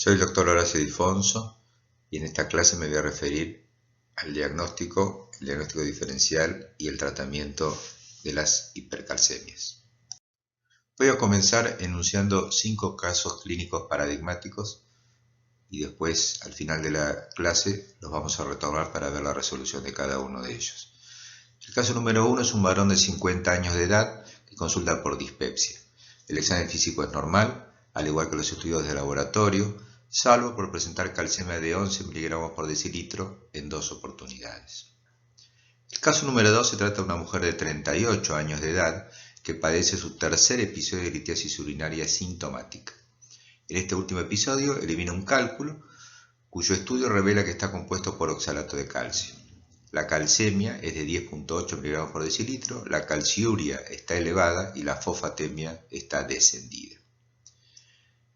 Soy el doctor Horacio Difonso y en esta clase me voy a referir al diagnóstico, el diagnóstico diferencial y el tratamiento de las hipercalcemias. Voy a comenzar enunciando 5 casos clínicos paradigmáticos y después, al final de la clase, los vamos a retomar para ver la resolución de cada uno de ellos. El caso número 1 es un varón de 50 años de edad que consulta por dispepsia. El examen físico es normal, al igual que los estudios de laboratorio, salvo por presentar calcemia de 11 mg por decilitro en 2 oportunidades. El caso número 2 se trata de una mujer de 38 años de edad que padece su tercer episodio de litiasis urinaria sintomática. En este último episodio elimina un cálculo cuyo estudio revela que está compuesto por oxalato de calcio. La calcemia es de 10.8 mg por decilitro, la calciuria está elevada y la fosfatemia está descendida.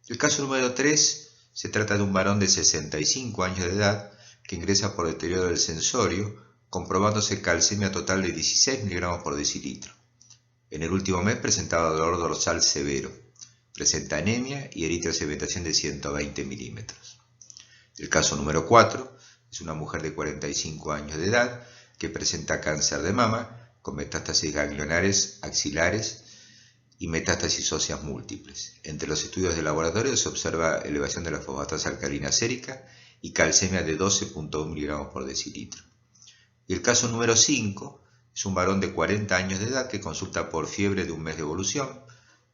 El caso número 3 se trata de un varón de 65 años de edad que ingresa por deterioro del sensorio, comprobándose calcemia total de 16 mg por decilitro. En el último mes presentaba dolor dorsal severo, presenta anemia y eritrosegmentación de 120 milímetros. El caso número 4 es una mujer de 45 años de edad que presenta cáncer de mama con metástasis ganglionares axilares y metástasis óseas múltiples. Entre los estudios de laboratorio se observa elevación de la fosfatasa alcalina sérica y calcemia de 12.1 mg por decilitro. Y el caso número 5 es un varón de 40 años de edad que consulta por fiebre de un mes de evolución.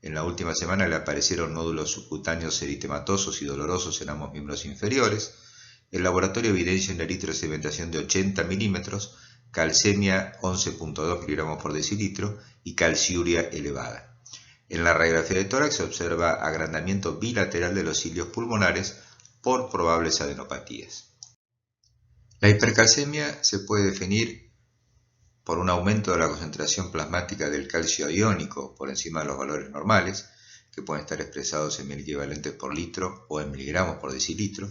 En la última semana le aparecieron nódulos subcutáneos eritematosos y dolorosos en ambos miembros inferiores. El laboratorio evidencia una eritrosegmentación de 80 milímetros, calcemia 11.2 mg por decilitro y calciuria elevada. En la radiografía de tórax se observa agrandamiento bilateral de los cilios pulmonares por probables adenopatías. La hipercalcemia se puede definir por un aumento de la concentración plasmática del calcio iónico por encima de los valores normales, que pueden estar expresados en mil equivalentes por litro o en miligramos por decilitro,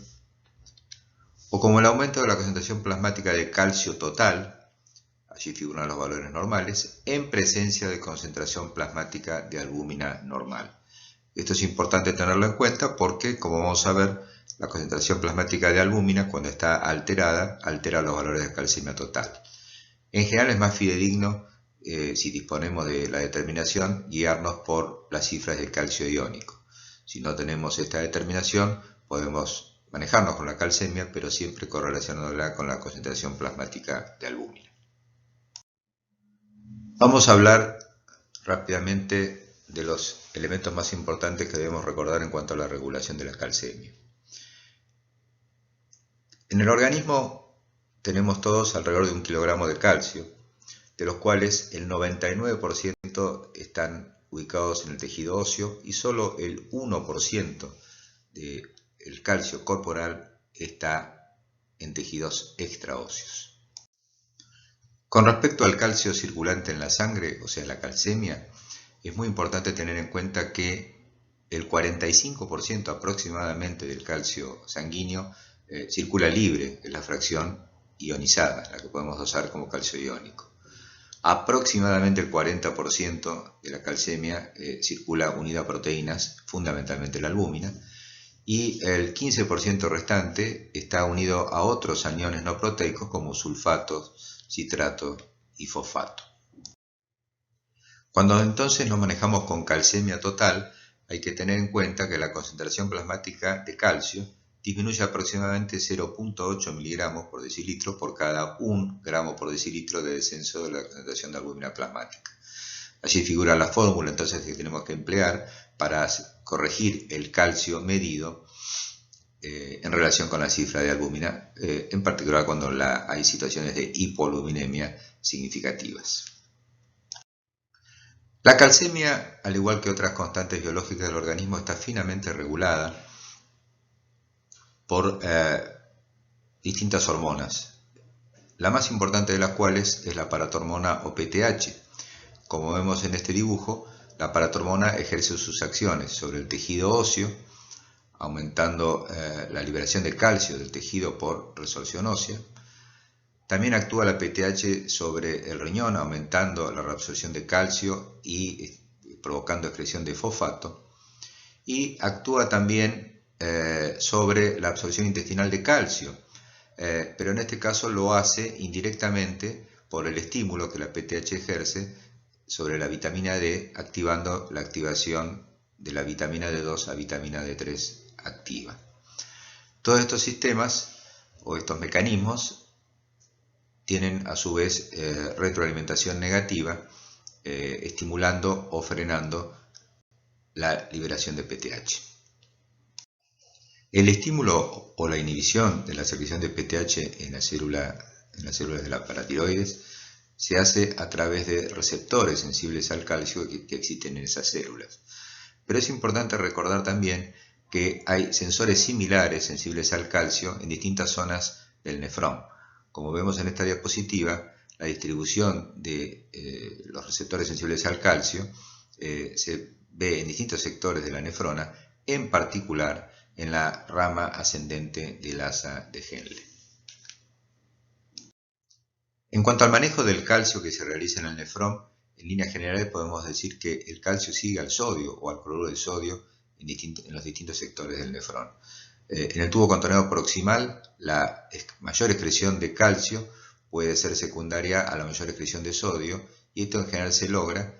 o como el aumento de la concentración plasmática de calcio total, allí figuran los valores normales, en presencia de concentración plasmática de albúmina normal. Esto es importante tenerlo en cuenta porque, como vamos a ver, la concentración plasmática de albúmina, cuando está alterada, altera los valores de calcemia total. En general es más fidedigno, si disponemos de la determinación, guiarnos por las cifras del calcio iónico. Si no tenemos esta determinación, podemos manejarnos con la calcemia, pero siempre correlacionándola con la concentración plasmática de albúmina. Vamos a hablar rápidamente de los elementos más importantes que debemos recordar en cuanto a la regulación de la calcemia. En el organismo tenemos todos alrededor de 1 kilogramo de calcio, de los cuales el 99% están ubicados en el tejido óseo y solo el 1% del calcio corporal está en tejidos extraóseos. Con respecto al calcio circulante en la sangre, o sea, la calcemia, es muy importante tener en cuenta que el 45% aproximadamente del calcio sanguíneo circula libre, es la fracción ionizada, la que podemos dosar como calcio iónico. Aproximadamente el 40% de la calcemia circula unida a proteínas, fundamentalmente la albúmina, y el 15% restante está unido a otros aniones no proteicos como sulfatos, citrato y fosfato. Cuando entonces nos manejamos con calcemia total, hay que tener en cuenta que la concentración plasmática de calcio disminuye aproximadamente 0.8 miligramos por decilitro por cada 1 gramo por decilitro de descenso de la concentración de albúmina plasmática. Allí figura la fórmula entonces que tenemos que emplear para corregir el calcio medido en relación con la cifra de albúmina, en particular cuando hay situaciones de hipoalbuminemia significativas. La calcemia, al igual que otras constantes biológicas del organismo, está finamente regulada por distintas hormonas, la más importante de las cuales es la paratormona o PTH. Como vemos en este dibujo, la paratormona ejerce sus acciones sobre el tejido óseo, aumentando la liberación de calcio del tejido por resorción ósea. También actúa la PTH sobre el riñón, aumentando la reabsorción de calcio y provocando excreción de fosfato. Y actúa también sobre la absorción intestinal de calcio, pero en este caso lo hace indirectamente por el estímulo que la PTH ejerce sobre la vitamina D, activando la activación de la vitamina D2 a vitamina D3 activa. Todos estos sistemas o estos mecanismos tienen a su vez retroalimentación negativa, estimulando o frenando la liberación de PTH. El estímulo o la inhibición de la secreción de PTH en las células de la paratiroides se hace a través de receptores sensibles al calcio que existen en esas células. Pero es importante recordar también que hay sensores similares sensibles al calcio en distintas zonas del nefrón. Como vemos en esta diapositiva, la distribución de los receptores sensibles al calcio se ve en distintos sectores de la nefrona, en particular en la rama ascendente del asa de Henle. En cuanto al manejo del calcio que se realiza en el nefrón, en líneas generales podemos decir que el calcio sigue al sodio o al cloruro de sodio en los distintos sectores del nefrón. En el tubo contorneado proximal, la mayor excreción de calcio puede ser secundaria a la mayor excreción de sodio, y esto en general se logra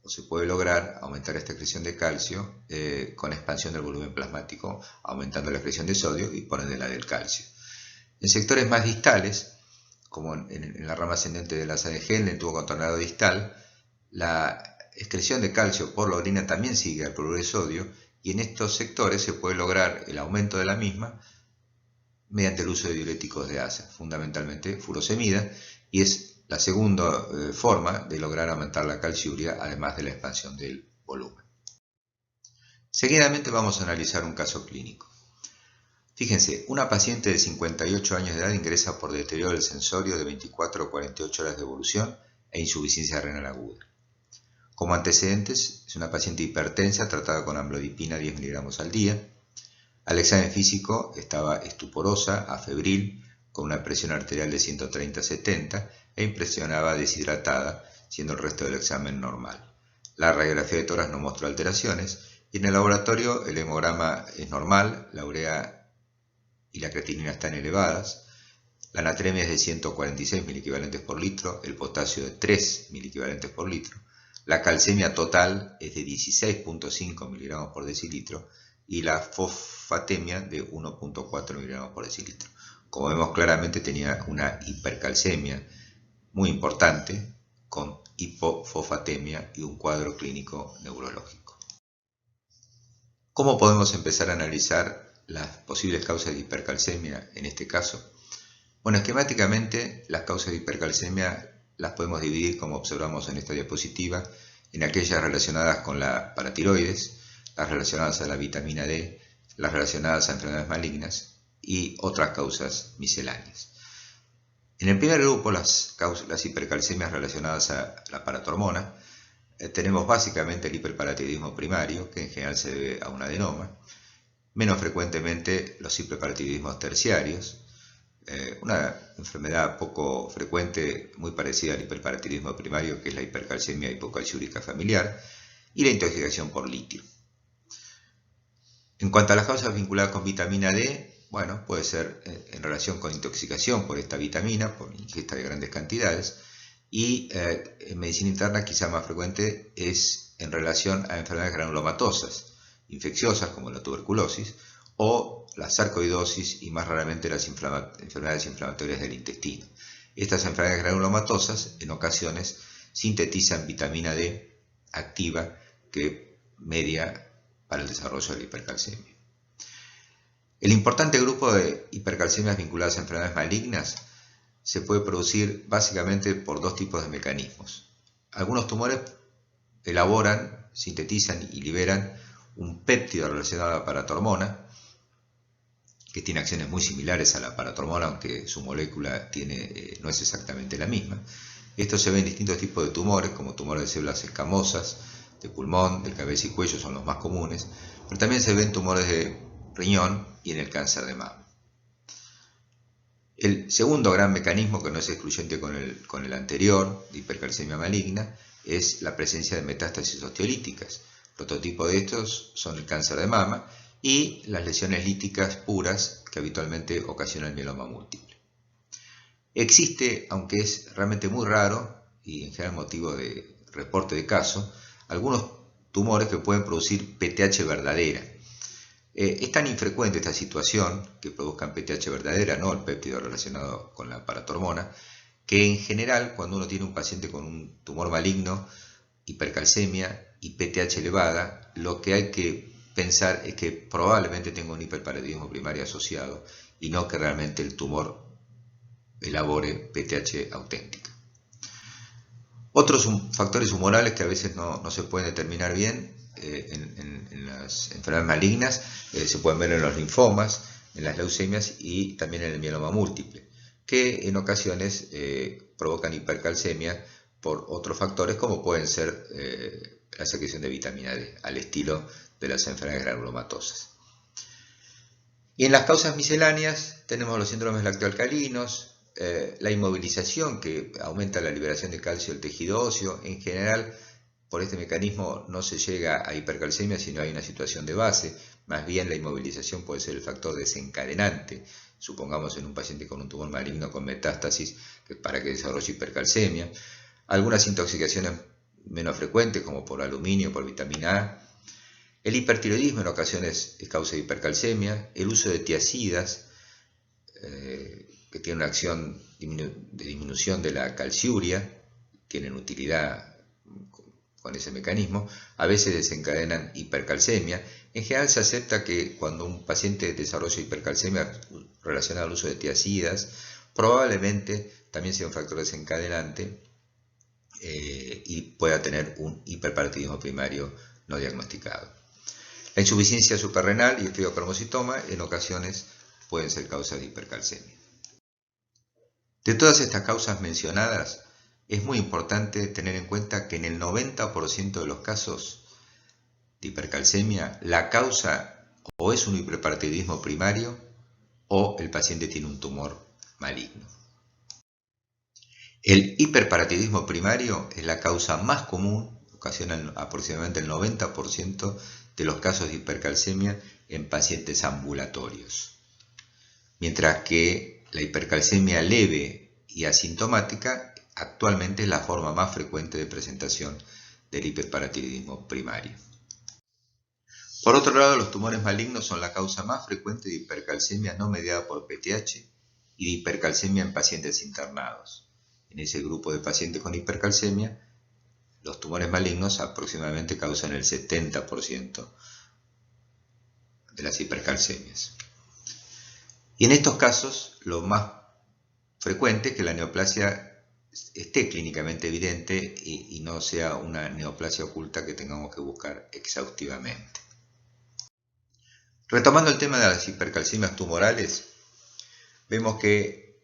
o se puede lograr aumentar esta excreción de calcio con expansión del volumen plasmático, aumentando la excreción de sodio y por ende la del calcio. En sectores más distales, como en la rama ascendente del asa de Henle, en el tubo contorneado distal, la excreción de calcio por la orina también sigue al cloruro de sodio, y en estos sectores se puede lograr el aumento de la misma mediante el uso de diuréticos de asa, fundamentalmente furosemida, y es la segunda forma de lograr aumentar la calciuria, además de la expansión del volumen. Seguidamente vamos a analizar un caso clínico. Fíjense, una paciente de 58 años de edad ingresa por deterioro del sensorio de 24 a 48 horas de evolución e insuficiencia renal aguda. Como antecedentes, es una paciente hipertensa tratada con amlodipina 10 mg al día. Al examen físico estaba estuporosa, afebril, con una presión arterial de 130/70 e impresionaba deshidratada, siendo el resto del examen normal. La radiografía de tórax no mostró alteraciones y en el laboratorio el hemograma es normal, la urea y la creatinina están elevadas, la natremia es de 146 miliequivalentes por litro, el potasio de 3 miliequivalentes por litro, la calcemia total es de 16.5 miligramos por decilitro y la fosfatemia de 1.4 miligramos por decilitro. Como vemos claramente tenía una hipercalcemia muy importante con hipofosfatemia y un cuadro clínico neurológico. ¿Cómo podemos empezar a analizar las posibles causas de hipercalcemia en este caso? Bueno, esquemáticamente las causas de hipercalcemia las podemos dividir, como observamos en esta diapositiva, en aquellas relacionadas con la paratiroides, las relacionadas a la vitamina D, las relacionadas a enfermedades malignas y otras causas misceláneas. En el primer grupo, las hipercalcemias relacionadas a la paratormona, tenemos básicamente el hiperparatiroidismo primario, que en general se debe a un adenoma, menos frecuentemente los hiperparatiroidismos terciarios, una enfermedad poco frecuente, muy parecida al hiperparatiroidismo primario, que es la hipercalcemia hipocalciúrica familiar, y la intoxicación por litio. En cuanto a las causas vinculadas con vitamina D, bueno, puede ser en relación con intoxicación por esta vitamina, por ingesta de grandes cantidades, y en medicina interna quizá más frecuente es en relación a enfermedades granulomatosas, infecciosas como la tuberculosis, o la sarcoidosis y más raramente las enfermedades inflamatorias del intestino. Estas enfermedades granulomatosas en ocasiones sintetizan vitamina D activa que media para el desarrollo de la hipercalcemia. El importante grupo de hipercalcemias vinculadas a enfermedades malignas se puede producir básicamente por dos tipos de mecanismos. Algunos tumores elaboran, sintetizan y liberan un péptido relacionado a la paratormona, que tiene acciones muy similares a la paratormona, aunque su molécula no es exactamente la misma. Esto se ve en distintos tipos de tumores, como tumores de células escamosas, de pulmón, de cabeza y cuello son los más comunes, pero también se ven tumores de riñón y en el cáncer de mama. El segundo gran mecanismo, que no es excluyente con el anterior, de hipercalcemia maligna, es la presencia de metástasis osteolíticas. Prototipo de estos son el cáncer de mama y las lesiones líticas puras que habitualmente ocasionan el mieloma múltiple. Existe, aunque es realmente muy raro y en general motivo de reporte de caso, algunos tumores que pueden producir PTH verdadera. Es tan infrecuente esta situación, que produzcan PTH verdadera, no el péptido relacionado con la paratormona, que en general cuando uno tiene un paciente con un tumor maligno, hipercalcemia y PTH elevada, lo que hay que pensar es que probablemente tenga un hiperparatidismo primario asociado y no que realmente el tumor elabore PTH auténtica. Otros factores humorales que a veces no se pueden determinar bien en las enfermedades malignas se pueden ver en los linfomas, en las leucemias y también en el mieloma múltiple, que en ocasiones provocan hipercalcemia por otros factores como pueden ser la secreción de vitamina D, al estilo de las enfermedades granulomatosas. Y en las causas misceláneas tenemos los síndromes lactoalcalinos, la inmovilización que aumenta la liberación de calcio del tejido óseo. En general, por este mecanismo no se llega a hipercalcemia si no hay una situación de base, más bien la inmovilización puede ser el factor desencadenante, supongamos en un paciente con un tumor maligno con metástasis para que desarrolle hipercalcemia. Algunas intoxicaciones menos frecuentes como por aluminio, por vitamina A. El hipertiroidismo en ocasiones es causa de hipercalcemia, el uso de tiazidas, que tiene una acción de disminución de la calciuria, tienen utilidad con ese mecanismo, a veces desencadenan hipercalcemia. En general se acepta que cuando un paciente desarrolla hipercalcemia relacionada al uso de tiazidas, probablemente también sea un factor desencadenante y pueda tener un hiperparatidismo primario no diagnosticado. La insuficiencia suprarrenal y el fibrocromocitoma en ocasiones pueden ser causas de hipercalcemia. De todas estas causas mencionadas, es muy importante tener en cuenta que en el 90% de los casos de hipercalcemia, la causa o es un hiperparatidismo primario o el paciente tiene un tumor maligno. El hiperparatidismo primario es la causa más común, ocasiona aproximadamente el 90% de los casos de hipercalcemia en pacientes ambulatorios, mientras que la hipercalcemia leve y asintomática actualmente es la forma más frecuente de presentación del hiperparatidismo primario. Por otro lado, los tumores malignos son la causa más frecuente de hipercalcemia no mediada por PTH y de hipercalcemia en pacientes internados. En ese grupo de pacientes con hipercalcemia, los tumores malignos aproximadamente causan el 70% de las hipercalcemias. Y en estos casos, lo más frecuente es que la neoplasia esté clínicamente evidente y no sea una neoplasia oculta que tengamos que buscar exhaustivamente. Retomando el tema de las hipercalcemias tumorales, vemos que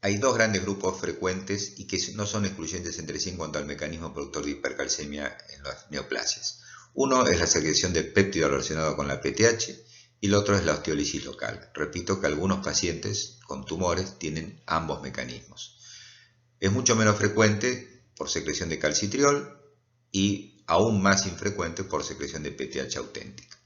hay dos grandes grupos frecuentes y que no son excluyentes entre sí en cuanto al mecanismo productor de hipercalcemia en las neoplasias. Uno es la secreción de péptido relacionado con la PTH y el otro es la osteólisis local. Repito que algunos pacientes con tumores tienen ambos mecanismos. Es mucho menos frecuente por secreción de calcitriol y aún más infrecuente por secreción de PTH auténtica.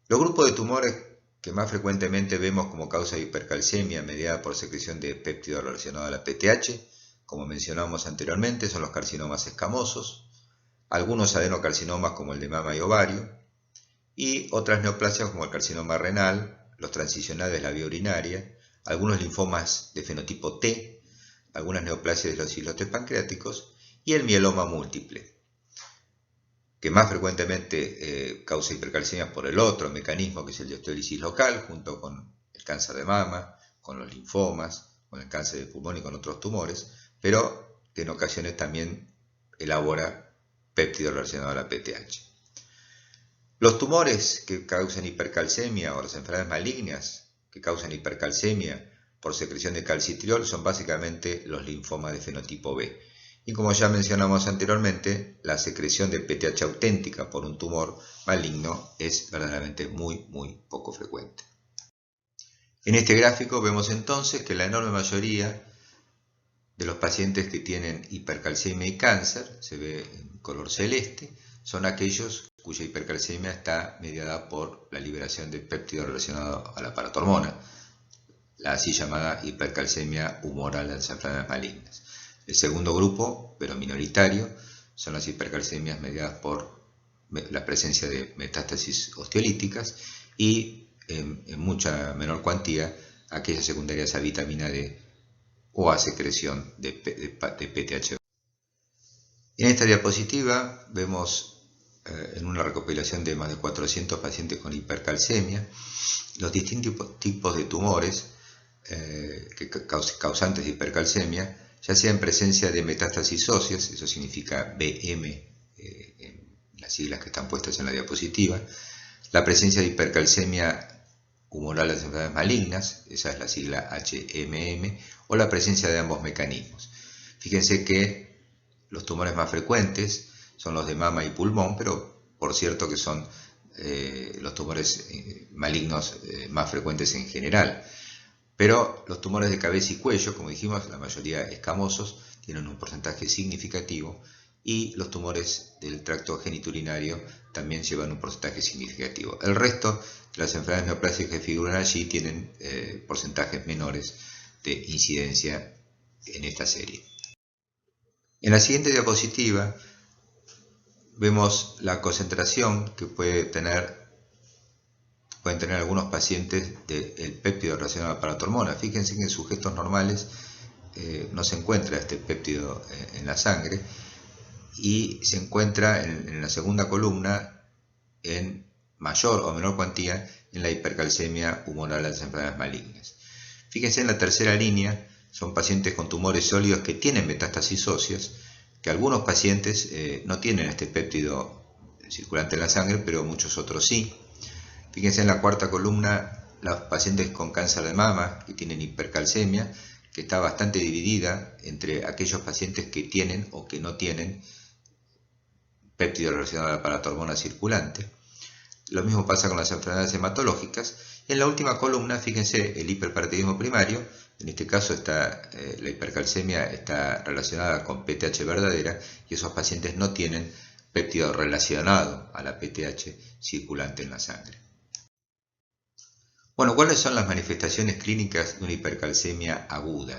Los grupos de tumores que más frecuentemente vemos como causa de hipercalcemia mediada por secreción de péptido relacionado a la PTH, como mencionamos anteriormente, son los carcinomas escamosos, algunos adenocarcinomas como el de mama y ovario, y otras neoplasias como el carcinoma renal, los transicionales de la vía urinaria, algunos linfomas de fenotipo T, algunas neoplasias de los islotes pancreáticos y el mieloma múltiple, que más frecuentemente causa hipercalcemia por el otro mecanismo que es el de osteólisis local, junto con el cáncer de mama, con los linfomas, con el cáncer de pulmón y con otros tumores, pero que en ocasiones también elabora péptido relacionado a la PTH. Los tumores que causan hipercalcemia o las enfermedades malignas que causan hipercalcemia por secreción de calcitriol son básicamente los linfomas de fenotipo B. Y como ya mencionamos anteriormente, la secreción de PTH auténtica por un tumor maligno es verdaderamente muy poco frecuente. En este gráfico vemos entonces que la enorme mayoría de los pacientes que tienen hipercalcemia y cáncer, se ve en color celeste, son aquellos cuya hipercalcemia está mediada por la liberación de péptidos relacionados a la paratormona, la así llamada hipercalcemia humoral de las enfermedades malignas. El segundo grupo, pero minoritario, son las hipercalcemias mediadas por la presencia de metástasis osteolíticas y, en mucha menor cuantía, aquellas secundarias a vitamina D o a secreción de PTH. En esta diapositiva vemos en una recopilación de más de 400 pacientes con hipercalcemia los distintos tipos de tumores causantes de hipercalcemia, ya sea en presencia de metástasis óseas, eso significa BM, las siglas que están puestas en la diapositiva, la presencia de hipercalcemia humoral de las enfermedades malignas, esa es la sigla HMM, o la presencia de ambos mecanismos. Fíjense que los tumores más frecuentes son los de mama y pulmón, pero por cierto que son los tumores malignos más frecuentes en general. Pero los tumores de cabeza y cuello, como dijimos, la mayoría escamosos, tienen un porcentaje significativo, y los tumores del tracto genitourinario también llevan un porcentaje significativo. El resto de las enfermedades neoplásicas que figuran allí tienen porcentajes menores de incidencia en esta serie. En la siguiente diapositiva vemos la concentración que pueden tener algunos pacientes del péptido relacionado a la paratormona. Fíjense que en sujetos normales no se encuentra este péptido en la sangre, y se encuentra en la segunda columna en mayor o menor cuantía en la hipercalcemia humoral de las enfermedades malignas. Fíjense en la tercera línea, son pacientes con tumores sólidos que tienen metástasis óseas, que algunos pacientes no tienen este péptido circulante en la sangre, pero muchos otros sí. Fíjense en la cuarta columna, los pacientes con cáncer de mama que tienen hipercalcemia, que está bastante dividida entre aquellos pacientes que tienen o que no tienen péptido relacionado a la paratormona circulante. Lo mismo pasa con las enfermedades hematológicas. En la última columna, fíjense, el hiperparatidismo primario. En este caso la hipercalcemia está relacionada con PTH verdadera, y esos pacientes no tienen péptido relacionado a la PTH circulante en la sangre. Bueno, ¿cuáles son las manifestaciones clínicas de una hipercalcemia aguda?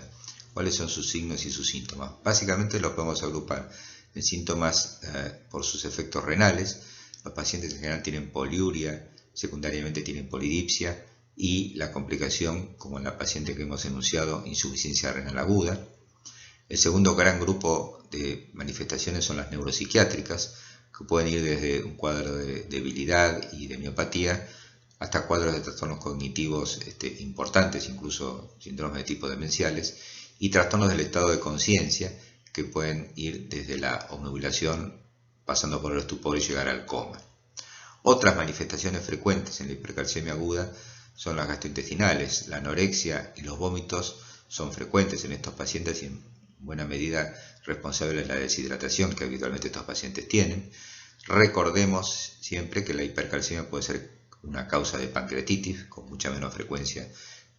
¿Cuáles son sus signos y sus síntomas? Básicamente los podemos agrupar en síntomas por sus efectos renales. Los pacientes en general tienen poliuria, secundariamente tienen polidipsia, y la complicación, como en la paciente que hemos enunciado, insuficiencia renal aguda. El segundo gran grupo de manifestaciones son las neuropsiquiátricas, que pueden ir desde un cuadro de debilidad y de miopatía hasta cuadros de trastornos cognitivos importantes, incluso síndromes de tipo demenciales, y trastornos del estado de conciencia, que pueden ir desde la obnubilación, pasando por el estupor y llegar al coma. Otras manifestaciones frecuentes en la hipercalcemia aguda son las gastrointestinales. La anorexia y los vómitos son frecuentes en estos pacientes y en buena medida responsables de la deshidratación que habitualmente estos pacientes tienen. Recordemos siempre que la hipercalcemia puede ser una causa de pancreatitis con mucha menos frecuencia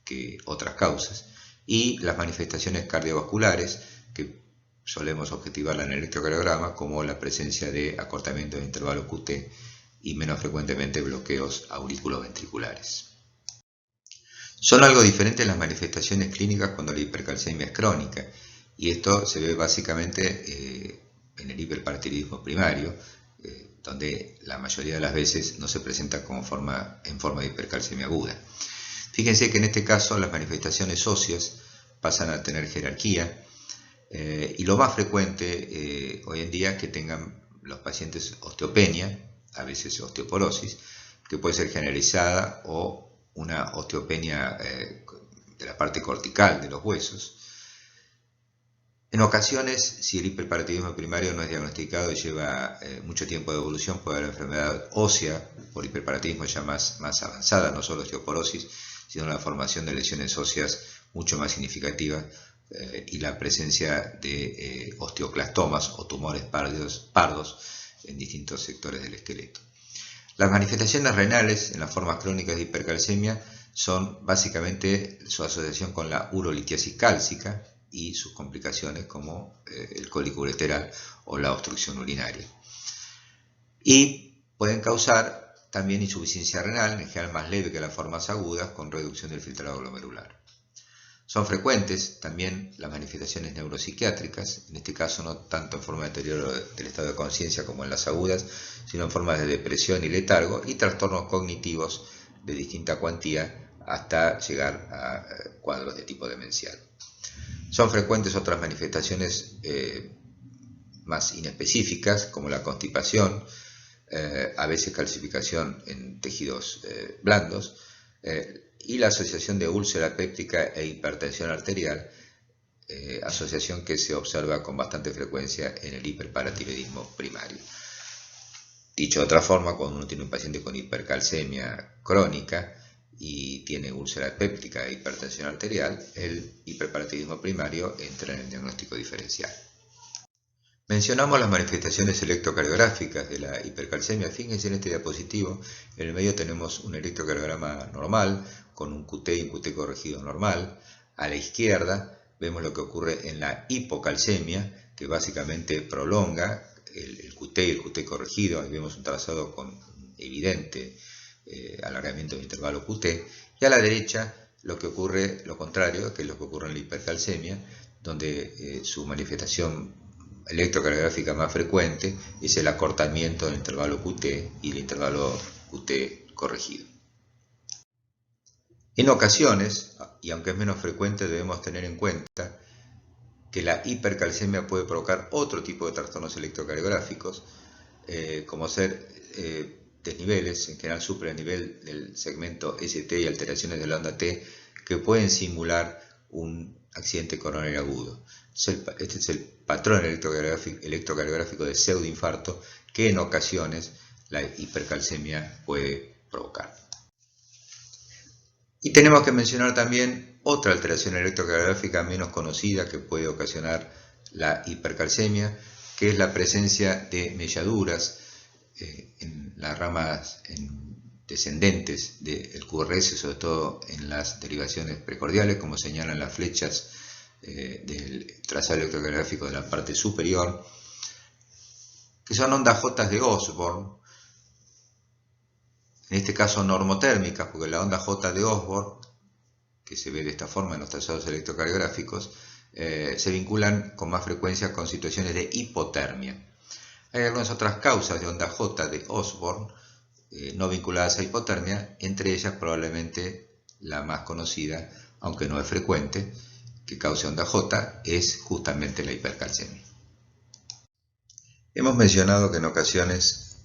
que otras causas, y las manifestaciones cardiovasculares, que solemos objetivarla en el electrocardiograma, como la presencia de acortamiento de intervalo QT y menos frecuentemente bloqueos auriculoventriculares. Son algo diferentes las manifestaciones clínicas cuando la hipercalcemia es crónica, y esto se ve básicamente en el hiperparatidismo primario, donde la mayoría de las veces no se presenta en forma de hipercalcemia aguda. Fíjense que en este caso las manifestaciones óseas pasan a tener jerarquía, y lo más frecuente hoy en día es que tengan los pacientes osteopenia, a veces osteoporosis, que puede ser generalizada o una osteopenia de la parte cortical de los huesos. En ocasiones, si el hiperparatidismo primario no es diagnosticado y lleva mucho tiempo de evolución, puede haber enfermedad ósea por hiperparatidismo ya más avanzada, no solo osteoporosis, sino la formación de lesiones óseas mucho más significativas y la presencia de osteoclastomas o tumores pardos en distintos sectores del esqueleto. Las manifestaciones renales en las formas crónicas de hipercalcemia son básicamente su asociación con la urolitiasis cálcica y sus complicaciones como el cólico ureteral o la obstrucción urinaria. Y Pueden causar también insuficiencia renal, en general más leve que las formas agudas, con reducción del filtrado glomerular. Son frecuentes también las manifestaciones neuropsiquiátricas, en este caso no tanto en forma de deterioro del estado de conciencia como en las agudas, sino en forma de depresión y letargo y trastornos cognitivos de distinta cuantía hasta llegar a cuadros de tipo demencial. Son frecuentes otras manifestaciones más inespecíficas como la constipación, a veces calcificación en tejidos blandos, y la asociación de úlcera péptica e hipertensión arterial, asociación que se observa con bastante frecuencia en el hiperparatiroidismo primario. Dicho de otra forma, cuando uno tiene un paciente con hipercalcemia crónica y tiene úlcera péptica e hipertensión arterial, el hiperparatiroidismo primario entra en el diagnóstico diferencial. Mencionamos las manifestaciones electrocardiográficas de la hipercalcemia. Fíjense en este diapositivo, en el medio tenemos un electrocardiograma normal, con un QT y un QT corregido normal. A la izquierda vemos lo que ocurre en la hipocalcemia, que básicamente prolonga el QT y el QT corregido. Ahí vemos un trazado con evidente alargamiento del intervalo QT. Y a la derecha lo que ocurre, lo contrario, que es lo que ocurre en la hipercalcemia, donde su manifestación electrocardiográfica más frecuente es el acortamiento del intervalo QT y el intervalo QT corregido. En ocasiones, y aunque es menos frecuente, debemos tener en cuenta que la hipercalcemia puede provocar otro tipo de trastornos electrocardiográficos, como ser desniveles, en general supera el nivel del segmento ST y alteraciones de la onda T, que pueden simular un accidente coronario agudo. Este es el patrón electrocardiográfico de pseudoinfarto que en ocasiones la hipercalcemia puede provocar. Y tenemos que mencionar también otra alteración electrocardiográfica menos conocida que puede ocasionar la hipercalcemia, que es la presencia de melladuras en las ramas descendentes del QRS, sobre todo en las derivaciones precordiales, como señalan las flechas del trazado electrocardiográfico de la parte superior, que son ondas J de Osborn, en este caso normotérmicas, porque la onda J de Osborn, que se ve de esta forma en los trazados electrocardiográficos, se vinculan con más frecuencia con situaciones de hipotermia. Hay algunas otras causas de onda J de Osborn no vinculadas a hipotermia, entre ellas probablemente la más conocida, aunque no es frecuente, que causa onda J, es justamente la hipercalcemia. Hemos mencionado que en ocasiones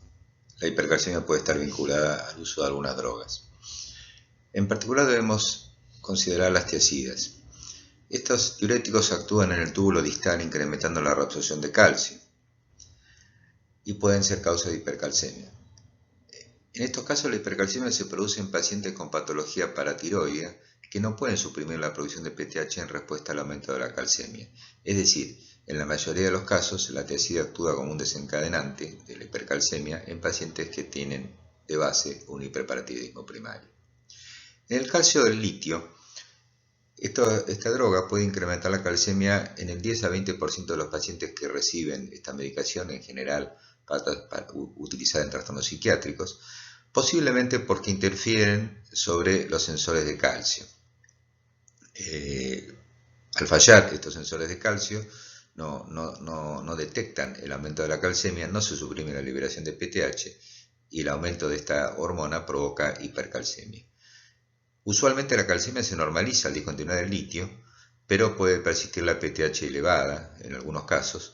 la hipercalcemia puede estar vinculada al uso de algunas drogas. En particular debemos considerar las tiazidas. Estos diuréticos actúan en el túbulo distal incrementando la reabsorción de calcio y pueden ser causa de hipercalcemia. En estos casos la hipercalcemia se produce en pacientes con patología paratiroidea que no pueden suprimir la producción de PTH en respuesta al aumento de la calcemia. Es decir, en la mayoría de los casos la tiazida actúa como un desencadenante de la hipercalcemia en pacientes que tienen de base un hiperparatiroidismo primario. En el calcio del litio, esta droga puede incrementar la calcemia en el 10 a 20% de los pacientes que reciben esta medicación, en general utilizada en trastornos psiquiátricos, posiblemente porque interfieren sobre los sensores de calcio. Al fallar estos sensores de calcio, no detectan el aumento de la calcemia, no se suprime la liberación de PTH y el aumento de esta hormona provoca hipercalcemia. Usualmente la calcemia se normaliza al discontinuar el litio, pero puede persistir la PTH elevada en algunos casos,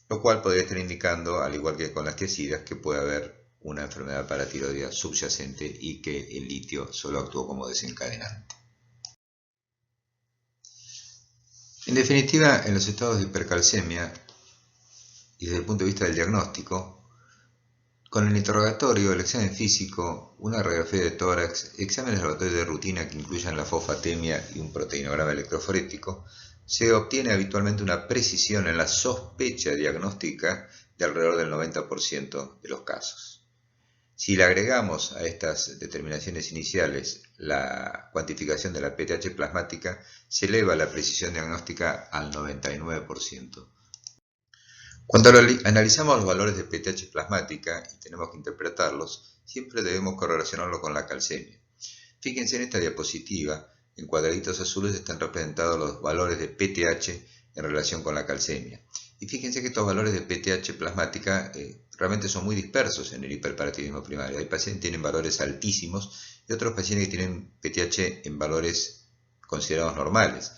lo cual podría estar indicando, al igual que con las tiazidas, que puede haber una enfermedad paratiroidea subyacente y que el litio solo actuó como desencadenante. En definitiva, en los estados de hipercalcemia y desde el punto de vista del diagnóstico, con el interrogatorio, el examen físico, una radiografía de tórax, exámenes laboratorios de rutina que incluyan la fosfatemia y un proteinograma electroforético, se obtiene habitualmente una precisión en la sospecha diagnóstica de alrededor del 90% de los casos. Si le agregamos a estas determinaciones iniciales la cuantificación de la PTH plasmática, se eleva la precisión diagnóstica al 99%. Cuando analizamos los valores de PTH plasmática y tenemos que interpretarlos, siempre debemos correlacionarlo con la calcemia. Fíjense en esta diapositiva, en cuadraditos azules están representados los valores de PTH en relación con la calcemia. Y fíjense que estos valores de PTH plasmática realmente son muy dispersos en el hiperparatiroidismo primario. Hay pacientes que tienen valores altísimos y otros pacientes que tienen PTH en valores considerados normales.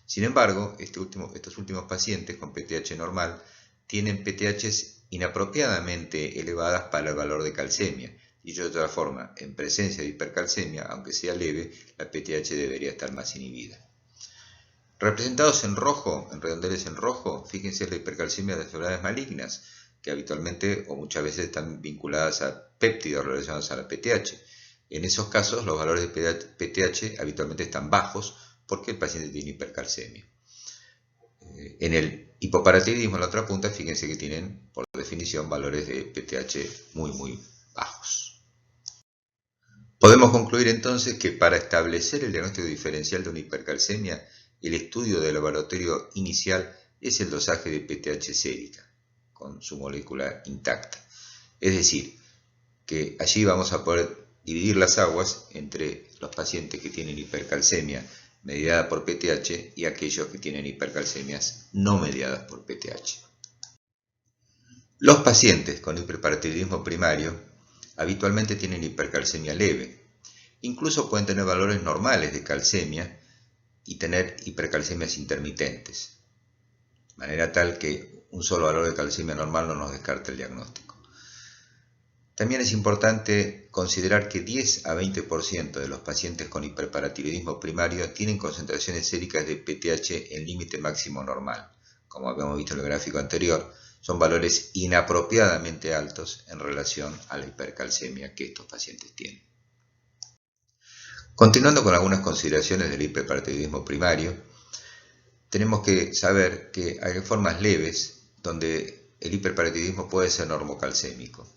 Sin embargo, estos últimos pacientes con PTH normal tienen PTHs inapropiadamente elevadas para el valor de calcemia. Dicho de otra forma, en presencia de hipercalcemia, aunque sea leve, la PTH debería estar más inhibida. Representados en rojo, en redondeles en rojo, fíjense la hipercalcemia de enfermedades malignas, que habitualmente o muchas veces están vinculadas a péptidos relacionados a la PTH. En esos casos, los valores de PTH habitualmente están bajos porque el paciente tiene hipercalcemia. En el hipoparatiroidismo, en la otra punta, fíjense que tienen, por definición, valores de PTH muy bajos. Podemos concluir entonces que para establecer el diagnóstico diferencial de una hipercalcemia, el estudio del laboratorio inicial es el dosaje de PTH sérica, con su molécula intacta. Es decir, que allí vamos a poder dividir las aguas entre los pacientes que tienen hipercalcemia mediada por PTH y aquellos que tienen hipercalcemias no mediadas por PTH. Los pacientes con hiperparatiroidismo primario habitualmente tienen hipercalcemia leve. Incluso pueden tener valores normales de calcemia y tener hipercalcemias intermitentes, de manera tal que un solo valor de calcemia normal no nos descarta el diagnóstico. También es importante considerar que 10 a 20% de los pacientes con hiperparatiroidismo primario tienen concentraciones séricas de PTH en límite máximo normal. Como habíamos visto en el gráfico anterior, son valores inapropiadamente altos en relación a la hipercalcemia que estos pacientes tienen. Continuando con algunas consideraciones del hiperparatiroidismo primario, tenemos que saber que hay formas leves donde el hiperparatiroidismo puede ser normocalcémico.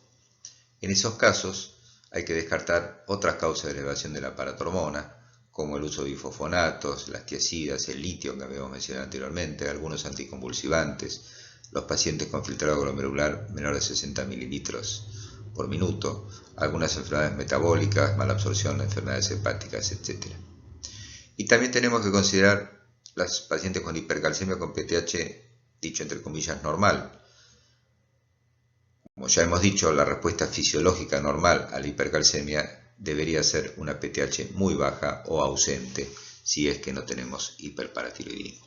En esos casos hay que descartar otras causas de elevación de la paratormona, como el uso de bifosfonatos, las tiazidas, el litio que habíamos mencionado anteriormente, algunos anticonvulsivantes, los pacientes con filtrado glomerular menor de 60 mililitros por minuto, algunas enfermedades metabólicas, malabsorción, enfermedades hepáticas, etc. Y también tenemos que considerar los pacientes con hipercalcemia con PTH, dicho entre comillas, normal. Como ya hemos dicho, la respuesta fisiológica normal a la hipercalcemia debería ser una PTH muy baja o ausente si es que no tenemos hiperparatiroidismo.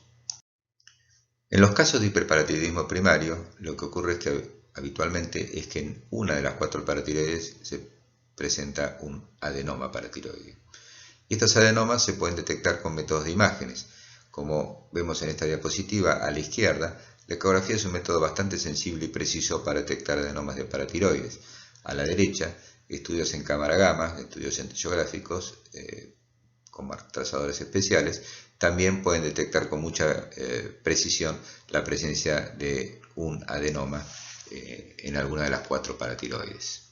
En los casos de hiperparatiroidismo primario, lo que ocurre es que habitualmente es que en una de las 4 paratiroides se presenta un adenoma paratiroideo. Y estos adenomas se pueden detectar con métodos de imágenes. Como vemos en esta diapositiva a la izquierda, la ecografía es un método bastante sensible y preciso para detectar adenomas de paratiroides. A la derecha, estudios en cámara gamma, estudios centellográficos con trazadores especiales, también pueden detectar con mucha precisión la presencia de un adenoma en alguna de las 4 paratiroides.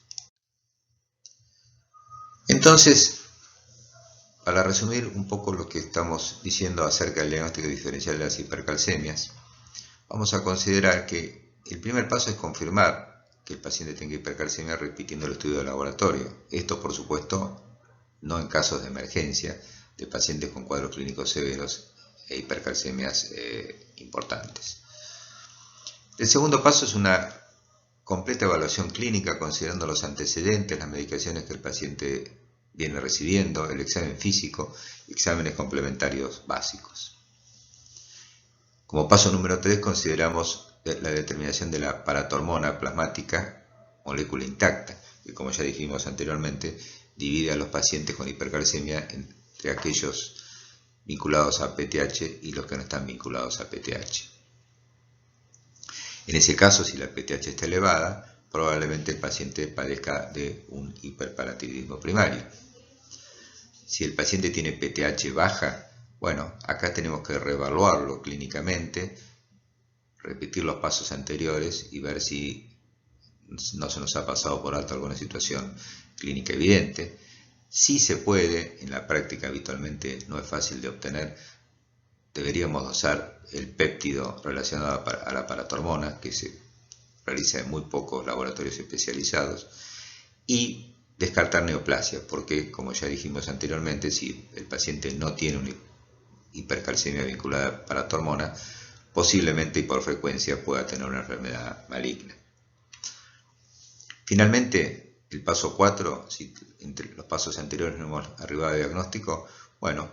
Entonces, para resumir un poco lo que estamos diciendo acerca del diagnóstico diferencial de las hipercalcemias, vamos a considerar que el primer paso es confirmar que el paciente tenga hipercalcemia repitiendo el estudio de laboratorio. Esto, por supuesto, no en casos de emergencia de pacientes con cuadros clínicos severos e hipercalcemias importantes. El segundo paso es una completa evaluación clínica considerando los antecedentes, las medicaciones que el paciente viene recibiendo, el examen físico, exámenes complementarios básicos. Como paso número 3 consideramos la determinación de la paratormona plasmática, molécula intacta, que como ya dijimos anteriormente, divide a los pacientes con hipercalcemia entre aquellos vinculados a PTH y los que no están vinculados a PTH. En ese caso, si la PTH está elevada, probablemente el paciente padezca de un hiperparatiroidismo primario. Si el paciente tiene PTH baja, bueno, acá tenemos que reevaluarlo clínicamente, repetir los pasos anteriores y ver si no se nos ha pasado por alto alguna situación clínica evidente. Si se puede, en la práctica habitualmente no es fácil de obtener, deberíamos dosar el péptido relacionado a la paratormona, que se realiza en muy pocos laboratorios especializados, y descartar neoplasia, porque, como ya dijimos anteriormente, si el paciente no tiene una hipercalcemia vinculada a paratormona, posiblemente y por frecuencia pueda tener una enfermedad maligna. Finalmente, el paso 4, si entre los pasos anteriores no hemos arribado a diagnóstico, bueno,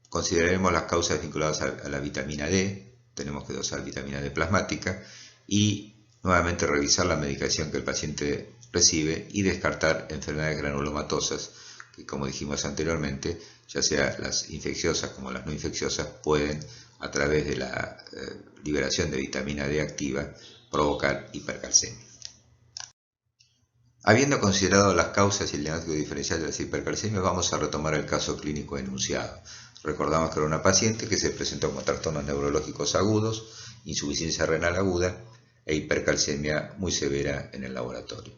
consideraremos las causas vinculadas a la vitamina D, tenemos que dosar vitamina D plasmática y nuevamente revisar la medicación que el paciente recibe y descartar enfermedades granulomatosas que, como dijimos anteriormente, ya sea las infecciosas como las no infecciosas, pueden, a través de la liberación de vitamina D activa, provocar hipercalcemia. Habiendo considerado las causas y el diagnóstico diferencial de las hipercalcemias, vamos a retomar el caso clínico enunciado. Recordamos que era una paciente que se presentó con trastornos neurológicos agudos, insuficiencia renal aguda e hipercalcemia muy severa en el laboratorio.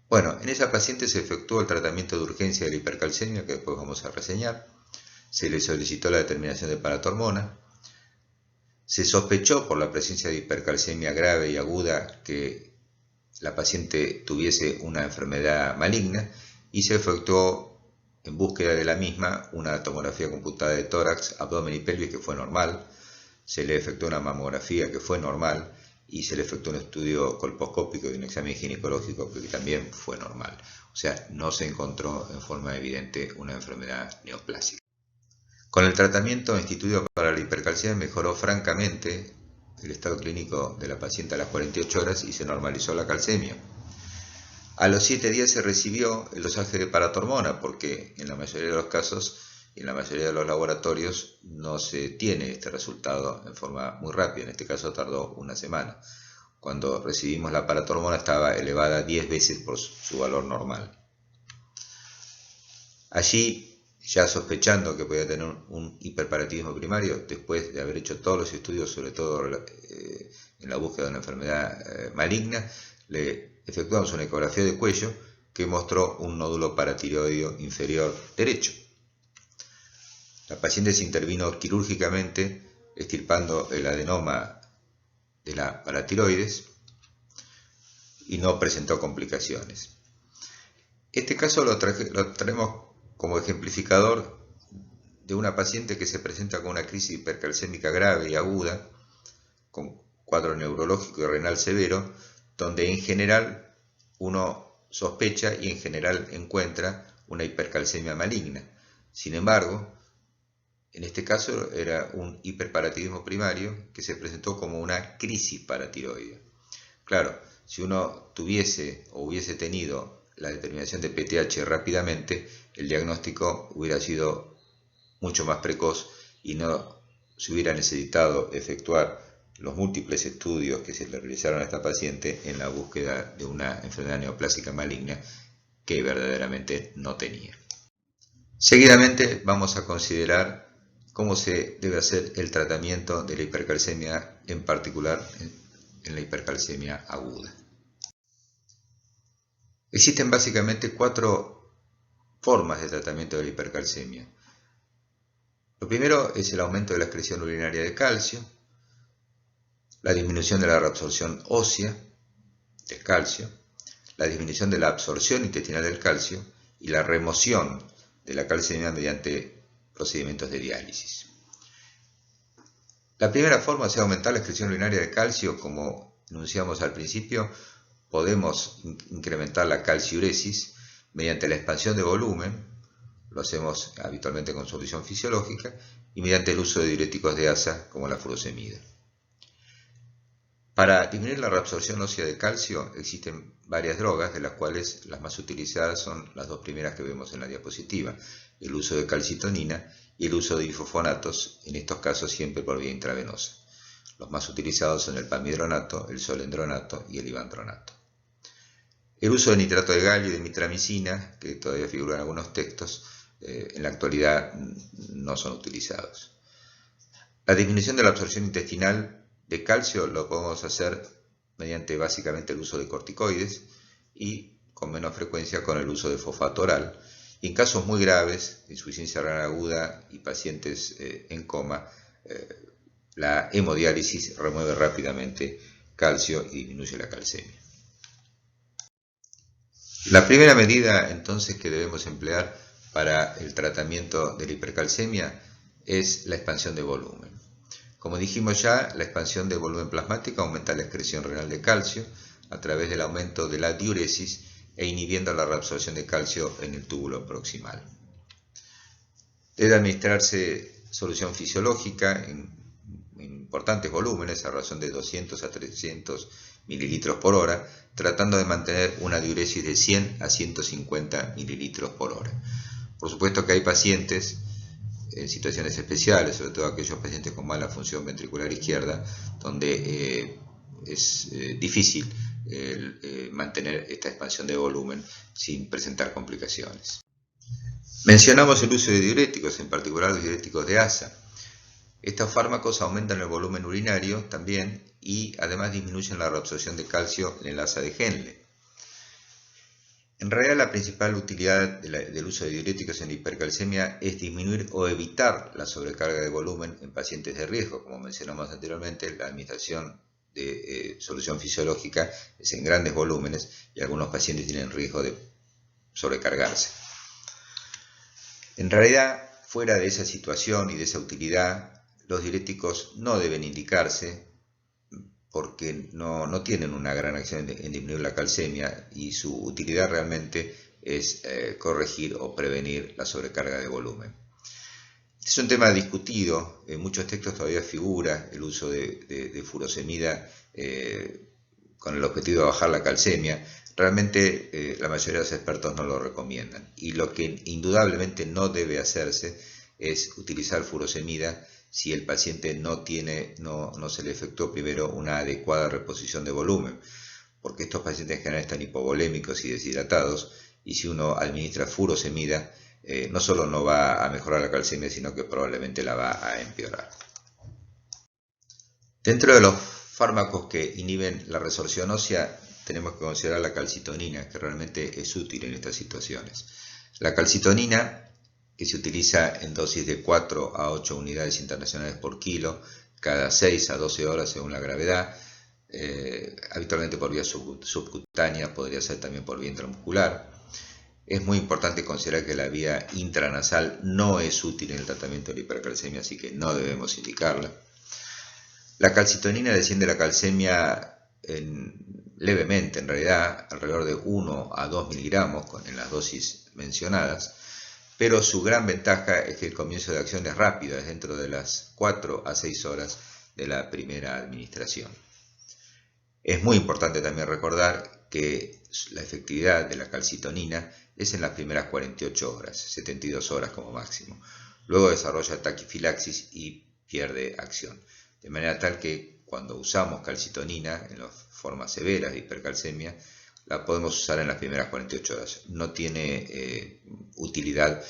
Bueno, en esa paciente se efectuó el tratamiento de urgencia de la hipercalcemia, que después vamos a reseñar. Se le solicitó la determinación de paratormona. Se sospechó por la presencia de hipercalcemia grave y aguda que la paciente tuviese una enfermedad maligna y se efectuó en búsqueda de la misma una tomografía computada de tórax, abdomen y pelvis que fue normal. Se le efectuó una mamografía que fue normal y se le efectuó un estudio colposcópico y un examen ginecológico que también fue normal. O sea, no se encontró en forma evidente una enfermedad neoplásica. Con el tratamiento instituido para la hipercalcemia mejoró francamente el estado clínico de la paciente a las 48 horas y se normalizó la calcemia. A los 7 días se recibió el dosaje de paratormona porque en la mayoría de los casos y en la mayoría de los laboratorios no se tiene este resultado en forma muy rápida. En este caso tardó una semana. Cuando recibimos la paratormona estaba elevada 10 veces por su valor normal. Allí, ya sospechando que podía tener un hiperparatitismo primario, después de haber hecho todos los estudios, sobre todo en la búsqueda de una enfermedad maligna, le efectuamos una ecografía de cuello que mostró un nódulo paratiroideo inferior derecho. La paciente se intervino quirúrgicamente extirpando el adenoma de la paratiroides y no presentó complicaciones. Este caso lo traemos como ejemplificador de una paciente que se presenta con una crisis hipercalcémica grave y aguda, con cuadro neurológico y renal severo, donde en general uno sospecha y en general encuentra una hipercalcemia maligna. Sin embargo, en este caso era un hiperparatiroidismo primario que se presentó como una crisis paratiroidea. Claro, si uno tuviese o hubiese tenido la determinación de PTH rápidamente, el diagnóstico hubiera sido mucho más precoz y no se hubiera necesitado efectuar los múltiples estudios que se le realizaron a esta paciente en la búsqueda de una enfermedad neoplásica maligna que verdaderamente no tenía. Seguidamente vamos a considerar cómo se debe hacer el tratamiento de la hipercalcemia, en particular en la hipercalcemia aguda. Existen básicamente 4 formas de tratamiento de la hipercalcemia. Lo primero es el aumento de la excreción urinaria de calcio, la disminución de la reabsorción ósea del calcio, la disminución de la absorción intestinal del calcio y la remoción de la calcemia mediante procedimientos de diálisis. La primera forma es aumentar la excreción urinaria de calcio. Como enunciamos al principio, podemos incrementar la calciuresis mediante la expansión de volumen, lo hacemos habitualmente con solución fisiológica, y mediante el uso de diuréticos de asa como la furosemida. Para disminuir la reabsorción ósea de calcio existen varias drogas, de las cuales las más utilizadas son las 2 primeras que vemos en la diapositiva: el uso de calcitonina y el uso de bifosfonatos, en estos casos siempre por vía intravenosa. Los más utilizados son el pamidronato, el solendronato y el ivandronato. El uso de nitrato de galio y de mitramicina, que todavía figuran en algunos textos, en la actualidad no son utilizados. La disminución de la absorción intestinal de calcio lo podemos hacer mediante básicamente el uso de corticoides y con menos frecuencia con el uso de fosfato oral. Y en casos muy graves, insuficiencia renal aguda y pacientes en coma, la hemodiálisis remueve rápidamente calcio y disminuye la calcemia. La primera medida entonces que debemos emplear para el tratamiento de la hipercalcemia es la expansión de volumen. Como dijimos ya, la expansión de volumen plasmático aumenta la excreción renal de calcio a través del aumento de la diuresis e inhibiendo la reabsorción de calcio en el túbulo proximal. Debe administrarse solución fisiológica en importantes volúmenes a razón de 200 a 300 mililitros por hora, tratando de mantener una diuresis de 100 a 150 mililitros por hora. Por supuesto que hay pacientes en situaciones especiales, sobre todo aquellos pacientes con mala función ventricular izquierda, donde es difícil mantener esta expansión de volumen sin presentar complicaciones. Mencionamos el uso de diuréticos, en particular los diuréticos de asa. Estos fármacos aumentan el volumen urinario también y además disminuyen la reabsorción de calcio en el asa de Henle. En realidad la principal utilidad del uso de diuréticos en la hipercalcemia es disminuir o evitar la sobrecarga de volumen en pacientes de riesgo. Como mencionamos anteriormente, la administración de solución fisiológica es en grandes volúmenes y algunos pacientes tienen riesgo de sobrecargarse. En realidad, fuera de esa situación y de esa utilidad, los diuréticos no deben indicarse porque no tienen una gran acción en disminuir la calcemia y su utilidad realmente es corregir o prevenir la sobrecarga de volumen. Es un tema discutido, en muchos textos todavía figura el uso de furosemida con el objetivo de bajar la calcemia. Realmente la mayoría de los expertos no lo recomiendan y lo que indudablemente no debe hacerse es utilizar furosemida si el paciente no se le efectuó primero una adecuada reposición de volumen, porque estos pacientes en general están hipovolémicos y deshidratados, y si uno administra furosemida, no solo no va a mejorar la calcemia, sino que probablemente la va a empeorar. Dentro de los fármacos que inhiben la resorción ósea, tenemos que considerar la calcitonina, que realmente es útil en estas situaciones. La calcitonina, que se utiliza en dosis de 4 a 8 unidades internacionales por kilo, cada 6 a 12 horas según la gravedad, habitualmente por vía subcutánea, podría ser también por vía intramuscular. Es muy importante considerar que la vía intranasal no es útil en el tratamiento de la hipercalcemia, así que no debemos indicarla. La calcitonina desciende la calcemia levemente, en realidad alrededor de 1 a 2 miligramos en las dosis mencionadas, pero su gran ventaja es que el comienzo de acción es rápido, es dentro de las 4 a 6 horas de la primera administración. Es muy importante también recordar que la efectividad de la calcitonina es en las primeras 48 horas, 72 horas como máximo. Luego desarrolla taquifilaxis y pierde acción. De manera tal que cuando usamos calcitonina en las formas severas de hipercalcemia, la podemos usar en las primeras 48 horas. No tiene utilidad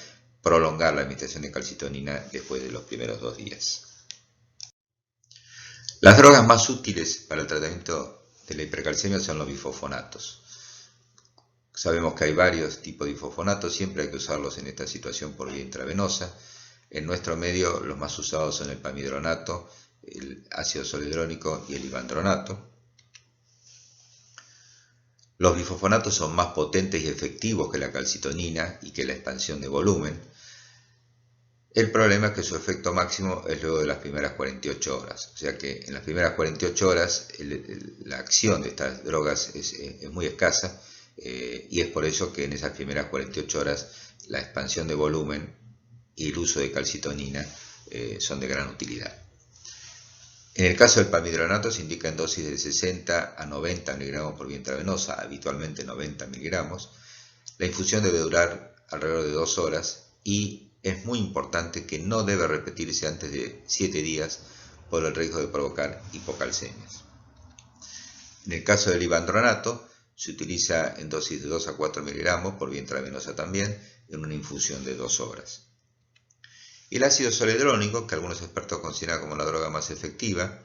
prolongar la administración de calcitonina después de los primeros 2 días. Las drogas más útiles para el tratamiento de la hipercalcemia son los bifosfonatos. Sabemos que hay varios tipos de bifosfonatos, siempre hay que usarlos en esta situación por vía intravenosa. En nuestro medio los más usados son el pamidronato, el ácido zoledrónico y el ivandronato. Los bifosfonatos son más potentes y efectivos que la calcitonina y que la expansión de volumen. El problema es que su efecto máximo es luego de las primeras 48 horas. O sea que en las primeras 48 horas la acción de estas drogas es muy escasa y es por eso que en esas primeras 48 horas la expansión de volumen y el uso de calcitonina son de gran utilidad. En el caso del pamidronato se indica en dosis de 60 a 90 miligramos por vía intravenosa, habitualmente 90 miligramos. La infusión debe durar alrededor de 2 horas y es muy importante que no debe repetirse antes de 7 días por el riesgo de provocar hipocalcemias. En el caso del ivandronato se utiliza en dosis de 2 a 4 miligramos por vía intravenosa también en una infusión de 2 horas. El ácido zoledrónico, que algunos expertos consideran como la droga más efectiva,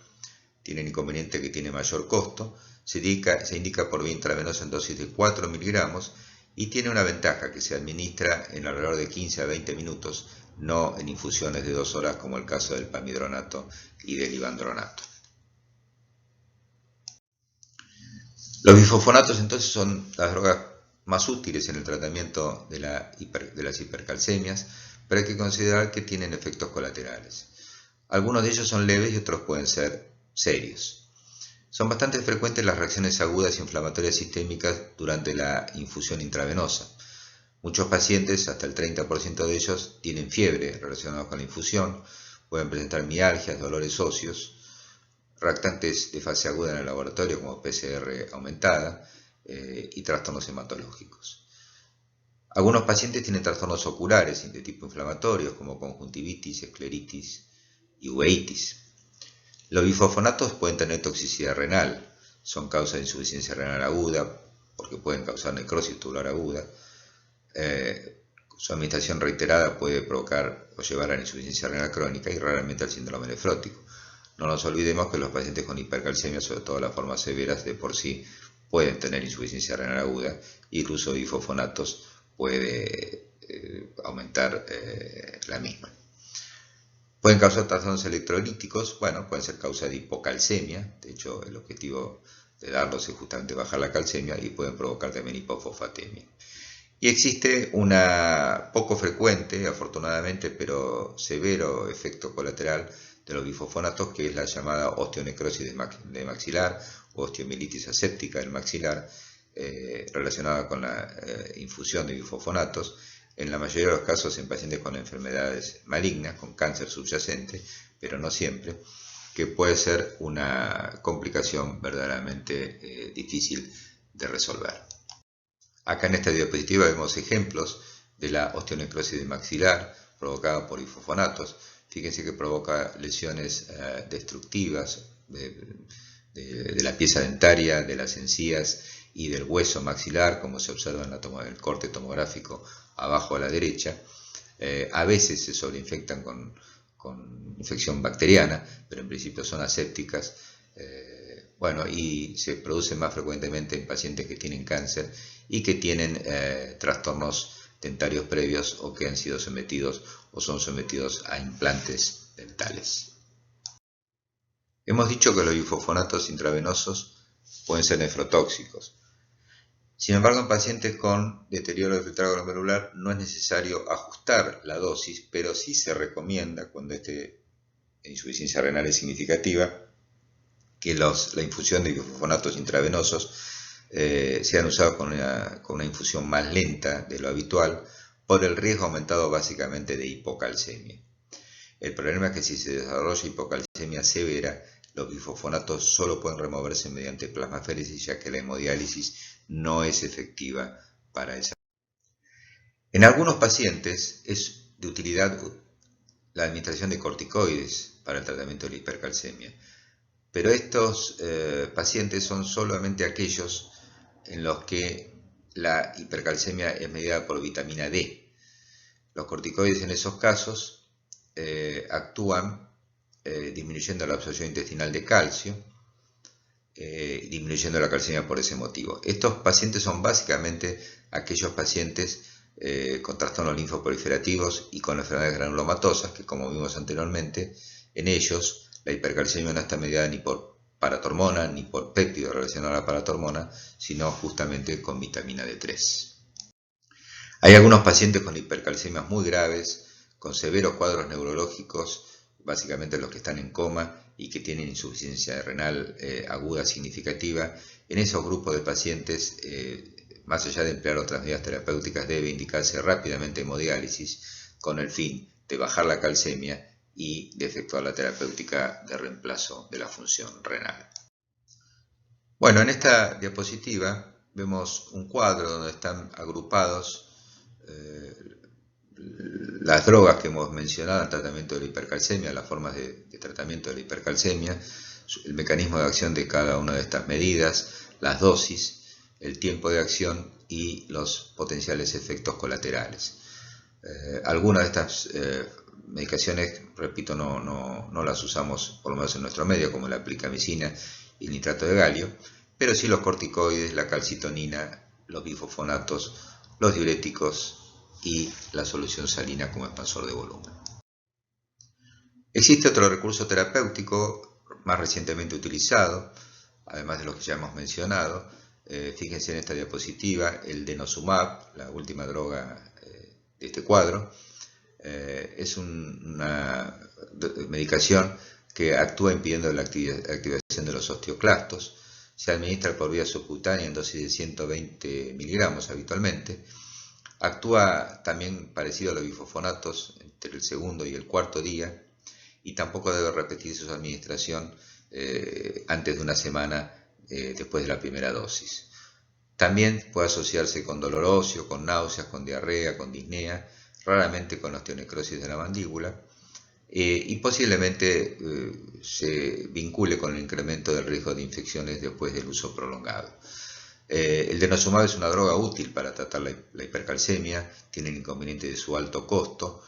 tiene el inconveniente que tiene mayor costo, se indica por vía intravenosa en dosis de 4 miligramos y tiene una ventaja que se administra en alrededor de 15 a 20 minutos, no en infusiones de 2 horas como el caso del pamidronato y del ivandronato. Los bifosfonatos entonces son las drogas más útiles en el tratamiento de las hipercalcemias, pero hay que considerar que tienen efectos colaterales. Algunos de ellos son leves y otros pueden ser serios. Son bastante frecuentes las reacciones agudas inflamatorias sistémicas durante la infusión intravenosa. Muchos pacientes, hasta el 30% de ellos, tienen fiebre relacionada con la infusión, pueden presentar mialgias, dolores óseos, reactantes de fase aguda en el laboratorio como PCR aumentada y trastornos hematológicos. Algunos pacientes tienen trastornos oculares de tipo inflamatorio como conjuntivitis, escleritis y uveitis. Los bifosfonatos pueden tener toxicidad renal, son causa de insuficiencia renal aguda porque pueden causar necrosis tubular aguda. Su administración reiterada puede provocar o llevar a la insuficiencia renal crónica y raramente al síndrome nefrótico. No nos olvidemos que los pacientes con hipercalcemia, sobre todo las formas severas, de por sí pueden tener insuficiencia renal aguda y el uso de bifosfonatos puede aumentar la misma. Pueden causar trastornos electrolíticos, bueno, pueden ser causa de hipocalcemia, de hecho el objetivo de darlos es justamente bajar la calcemia y pueden provocar también hipofosfatemia. Y existe una poco frecuente, afortunadamente, pero severo efecto colateral de los bifosfonatos, que es la llamada osteonecrosis de maxilar o osteomielitis aséptica del maxilar, relacionada con la infusión de bifosfonatos, en la mayoría de los casos en pacientes con enfermedades malignas, con cáncer subyacente, pero no siempre, que puede ser una complicación verdaderamente difícil de resolver. Acá en esta diapositiva vemos ejemplos de la osteonecrosis de maxilar provocada por bifosfonatos. Fíjense que provoca lesiones destructivas de la pieza dentaria, de las encías y del hueso maxilar, como se observa en el corte tomográfico abajo a la derecha. A veces se sobreinfectan con infección bacteriana, pero en principio son asépticas. Y se producen más frecuentemente en pacientes que tienen cáncer y que tienen trastornos dentarios previos o que han sido sometidos o son sometidos a implantes dentales. Hemos dicho que los bifosfonatos intravenosos pueden ser nefrotóxicos. Sin embargo, en pacientes con deterioro del filtrado glomerular no es necesario ajustar la dosis, pero sí se recomienda, cuando esta insuficiencia renal es significativa, que la infusión de bifosfonatos intravenosos sean usados con una infusión más lenta de lo habitual por el riesgo aumentado básicamente de hipocalcemia. El problema es que si se desarrolla hipocalcemia severa, los bifosfonatos solo pueden removerse mediante plasmaféresis, ya que la hemodiálisis no es efectiva para esa. En algunos pacientes es de utilidad la administración de corticoides para el tratamiento de la hipercalcemia, pero estos pacientes son solamente aquellos en los que la hipercalcemia es mediada por vitamina D. Los corticoides en esos casos actúan disminuyendo la absorción intestinal de calcio, disminuyendo la calcemia por ese motivo. Estos pacientes son básicamente aquellos pacientes con trastornos linfoproliferativos y con enfermedades granulomatosas, que como vimos anteriormente, en ellos la hipercalcemia no está mediada ni por paratormona ni por péptido relacionado a la paratormona, sino justamente con vitamina D3. Hay algunos pacientes con hipercalcemias muy graves, con severos cuadros neurológicos, básicamente los que están en coma y que tienen insuficiencia renal aguda significativa. En esos grupos de pacientes, más allá de emplear otras medidas terapéuticas, debe indicarse rápidamente hemodiálisis con el fin de bajar la calcemia y de efectuar la terapéutica de reemplazo de la función renal. Bueno, en esta diapositiva vemos un cuadro donde están agrupados las drogas que hemos mencionado en el tratamiento de la hipercalcemia, las formas de tratamiento de la hipercalcemia, el mecanismo de acción de cada una de estas medidas, las dosis, el tiempo de acción y los potenciales efectos colaterales. Algunas de estas medicaciones, repito, no las usamos por lo menos en nuestro medio, como la plicamicina y el nitrato de galio, pero sí los corticoides, la calcitonina, los bifosfonatos, los diuréticos y la solución salina como expansor de volumen. Existe otro recurso terapéutico más recientemente utilizado, además de los que ya hemos mencionado, Fíjense en esta diapositiva, el denosumab, la última droga de este cuadro, es una medicación que actúa impidiendo la activación de los osteoclastos. Se administra por vía subcutánea en dosis de 120 miligramos habitualmente. Actúa también parecido a los bifosfonatos entre el segundo y el cuarto día, y tampoco debe repetir su administración antes de una semana después de la primera dosis. También puede asociarse con dolor óseo, con náuseas, con diarrea, con disnea, raramente con osteonecrosis de la mandíbula, y posiblemente se vincule con el incremento del riesgo de infecciones después del uso prolongado. El denosumab es una droga útil para tratar la hipercalcemia, tiene el inconveniente de su alto costo.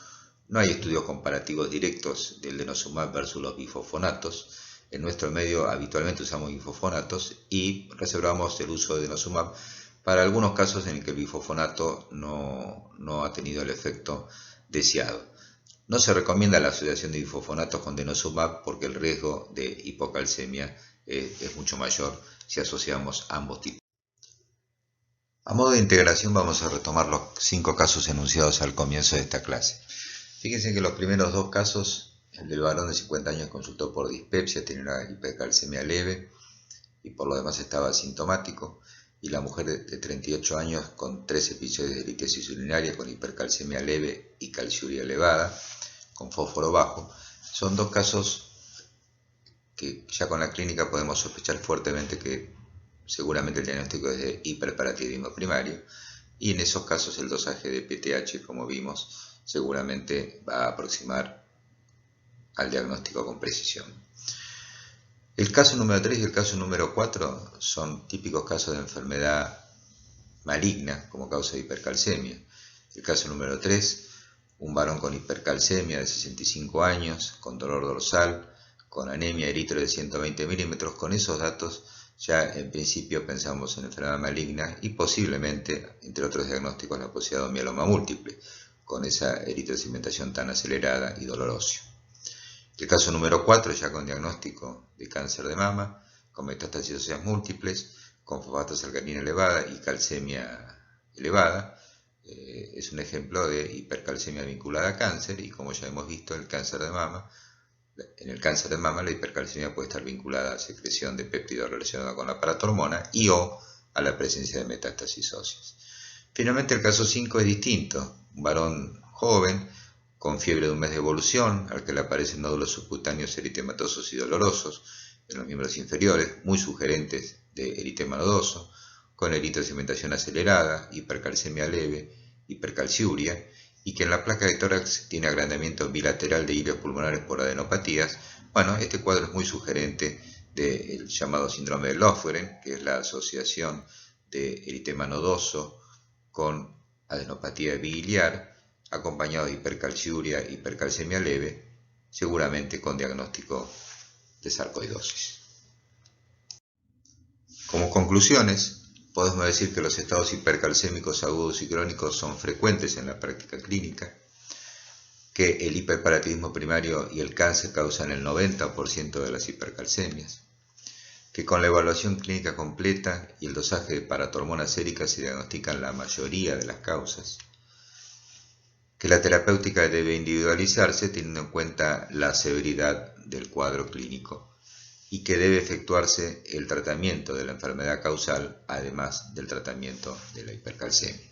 No hay estudios comparativos directos del denosumab versus los bifosfonatos. En nuestro medio habitualmente usamos bifosfonatos y reservamos el uso de denosumab para algunos casos en el que el bifosfonato no ha tenido el efecto deseado. No se recomienda la asociación de bifosfonatos con denosumab porque el riesgo de hipocalcemia es mucho mayor si asociamos ambos tipos. A modo de integración vamos a retomar los 5 casos enunciados al comienzo de esta clase. Fíjense que los primeros 2 casos, el del varón de 50 años consultó por dispepsia, tenía una hipercalcemia leve y por lo demás estaba asintomático, y la mujer de 38 años con 3 episodios de litiasis urinaria con hipercalcemia leve y calciuria elevada, con fósforo bajo. Son 2 casos que ya con la clínica podemos sospechar fuertemente que seguramente el diagnóstico es de hiperparatiroidismo primario, y en esos casos el dosaje de PTH, como vimos, seguramente va a aproximar al diagnóstico con precisión. El caso número 3 y el caso número 4 son típicos casos de enfermedad maligna como causa de hipercalcemia. El caso número 3, un varón con hipercalcemia de 65 años, con dolor dorsal, con anemia eritro de 120 milímetros. Con esos datos ya en principio pensamos en enfermedad maligna y posiblemente, entre otros diagnósticos, la posibilidad de mieloma múltiple, con esa eritrocimentación tan acelerada y dolor óseo. El caso número 4, ya con diagnóstico de cáncer de mama, con metástasis óseas múltiples, con fosfatasa-alcalina elevada y calcemia elevada, es un ejemplo de hipercalcemia vinculada a cáncer, y como ya hemos visto, en el cáncer de mama la hipercalcemia puede estar vinculada a secreción de péptidos relacionados con la paratormona y o a la presencia de metástasis óseas. Finalmente el caso 5 es distinto, un varón joven con fiebre de un mes de evolución, al que le aparecen nódulos subcutáneos eritematosos y dolorosos en los miembros inferiores, muy sugerentes de eritema nodoso, con eritrocimentación acelerada, hipercalcemia leve, hipercalciuria, y que en la placa de tórax tiene agrandamiento bilateral de hilios pulmonares por adenopatías. Bueno, este cuadro es muy sugerente del llamado síndrome de Löfgren, que es la asociación de eritema nodoso con adenopatía biliar, acompañado de hipercalciuria, hipercalcemia leve, seguramente con diagnóstico de sarcoidosis. Como conclusiones, podemos decir que los estados hipercalcémicos agudos y crónicos son frecuentes en la práctica clínica, que el hiperparatiroidismo primario y el cáncer causan el 90% de las hipercalcemias, que con la evaluación clínica completa y el dosaje de paratormona sérica se diagnostican la mayoría de las causas, que la terapéutica debe individualizarse teniendo en cuenta la severidad del cuadro clínico y que debe efectuarse el tratamiento de la enfermedad causal además del tratamiento de la hipercalcemia.